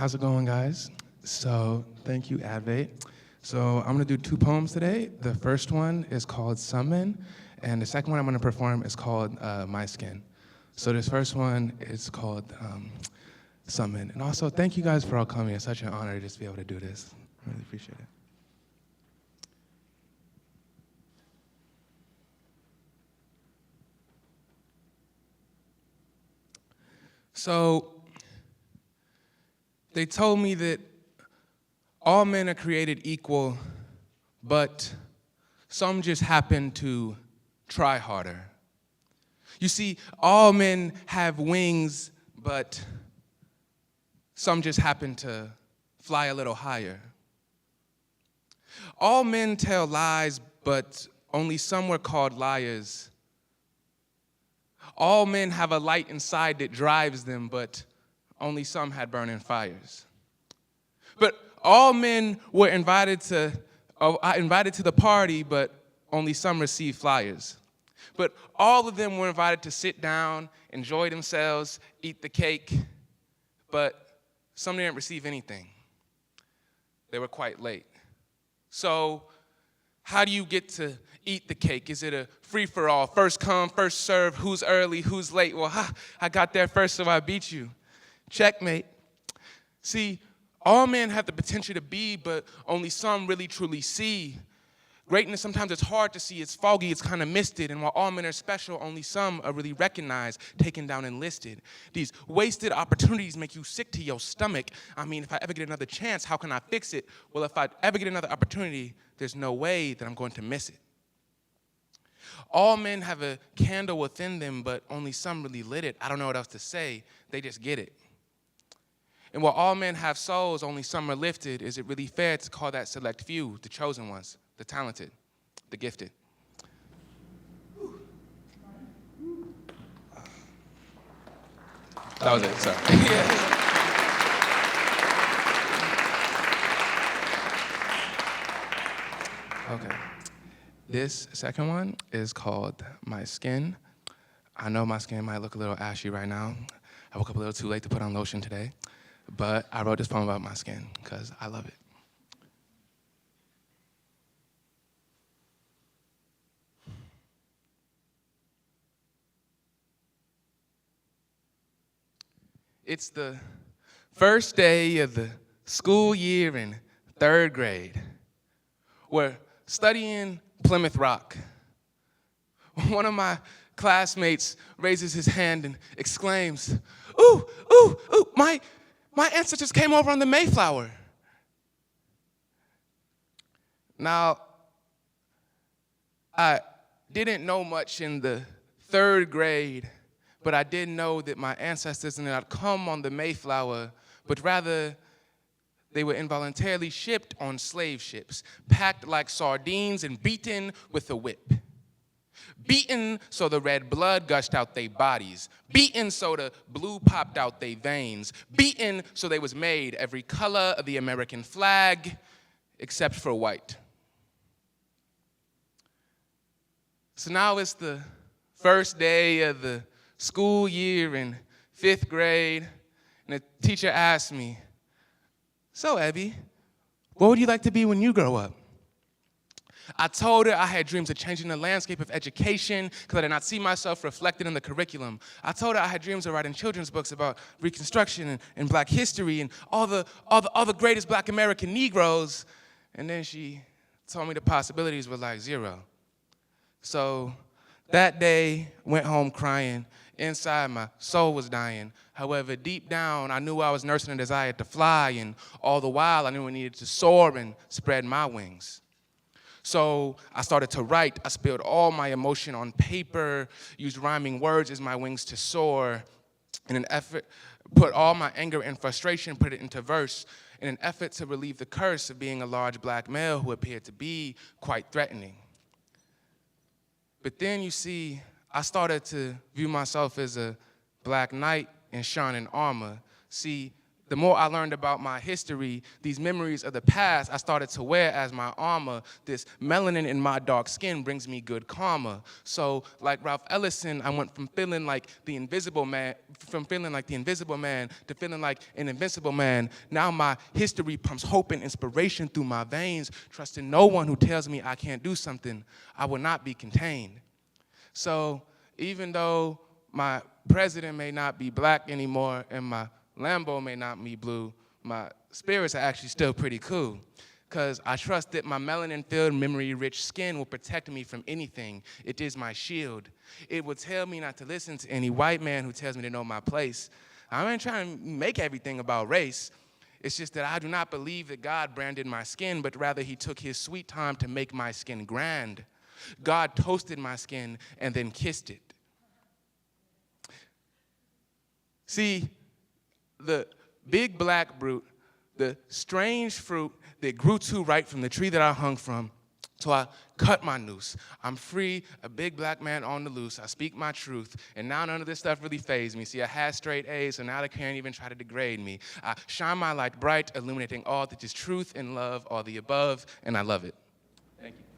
how's it going, guys? So, thank you, Advait. So, I'm gonna do 2 poems today. The first one is called Summon, and the second one I'm gonna perform is called My Skin. So this first one is called Summon. And also, thank you guys for all coming. It's such an honor to just be able to do this. I really appreciate it. So, they told me that all men are created equal, but some just happen to try harder. You see, all men have wings, but some just happen to fly a little higher. All men tell lies, but only some were called liars. All men have a light inside that drives them, but only some had burning fires. But all men were invited to the party, but only some received flyers. But all of them were invited to sit down, enjoy themselves, eat the cake, but some didn't receive anything. They were quite late. So how do you get to eat the cake? Is it a free-for-all, first come, first serve, who's early, who's late? Well, I got there first, so I beat you. Checkmate. See, all men have the potential to be, but only some really truly see. Greatness, sometimes it's hard to see, it's foggy, it's kind of misted, and while all men are special, only some are really recognized, taken down, and listed. These wasted opportunities make you sick to your stomach. I mean, if I ever get another chance, how can I fix it? Well, if I ever get another opportunity, there's no way that I'm going to miss it. All men have a candle within them, but only some really lit it. I don't know what else to say, they just get it. And while all men have souls, only some are lifted. Is it really fair to call that select few, the chosen ones, the talented, the gifted? That was it, sorry. Okay. This second one is called My Skin. I know my skin might look a little ashy right now. I woke up a little too late to put on lotion today. But I wrote this poem about my skin because I love it. It's the first day of the school year in 3rd grade. We're studying Plymouth Rock. One of my classmates raises his hand and exclaims, "Ooh, ooh, ooh, my ancestors came over on the Mayflower." Now, I didn't know much in the 3rd grade, but I did know that my ancestors did not come on the Mayflower, but rather they were involuntarily shipped on slave ships, packed like sardines and beaten with a whip. Beaten so the red blood gushed out their bodies. Beaten so the blue popped out their veins. Beaten so they was made every color of the American flag except for white. So now it's the first day of the school year in 5th grade, and the teacher asked me, "So, Ebbie, what would you like to be when you grow up?" I told her I had dreams of changing the landscape of education because I did not see myself reflected in the curriculum. I told her I had dreams of writing children's books about Reconstruction and Black history and all the greatest Black American Negroes. And then she told me the possibilities were like 0. So that day, went home crying. Inside, my soul was dying. However, deep down, I knew I was nursing a desire to fly, and all the while, I knew I needed to soar and spread my wings. So I started to write. I spilled all my emotion on paper, used rhyming words as my wings to soar. In an effort, put all my anger and frustration, put it into verse, in an effort to relieve the curse of being a large Black male who appeared to be quite threatening. But then, you see, I started to view myself as a Black knight in shining armor. See, the more I learned about my history, these memories of the past I started to wear as my armor. This melanin in my dark skin brings me good karma. So like Ralph Ellison, I went from feeling like the invisible man, to feeling like an invincible man. Now my history pumps hope and inspiration through my veins, trusting no one who tells me I can't do something. I will not be contained. So even though my president may not be black anymore and my Lambo may not be blue, my spirits are actually still pretty cool, because I trust that my melanin-filled, memory-rich skin will protect me from anything. It is my shield. It will tell me not to listen to any white man who tells me to know my place. I ain't trying to make everything about race. It's just that I do not believe that God branded my skin, but rather he took his sweet time to make my skin grand. God toasted my skin and then kissed it. See, the big black brute, the strange fruit that grew too right from the tree that I hung from, so I cut my noose. I'm free, a big black man on the loose. I speak my truth, and now none of this stuff really fazed me. See, I had straight A's, so now they can't even try to degrade me. I shine my light bright, illuminating all that is truth and love, all the above, and I love it. Thank you.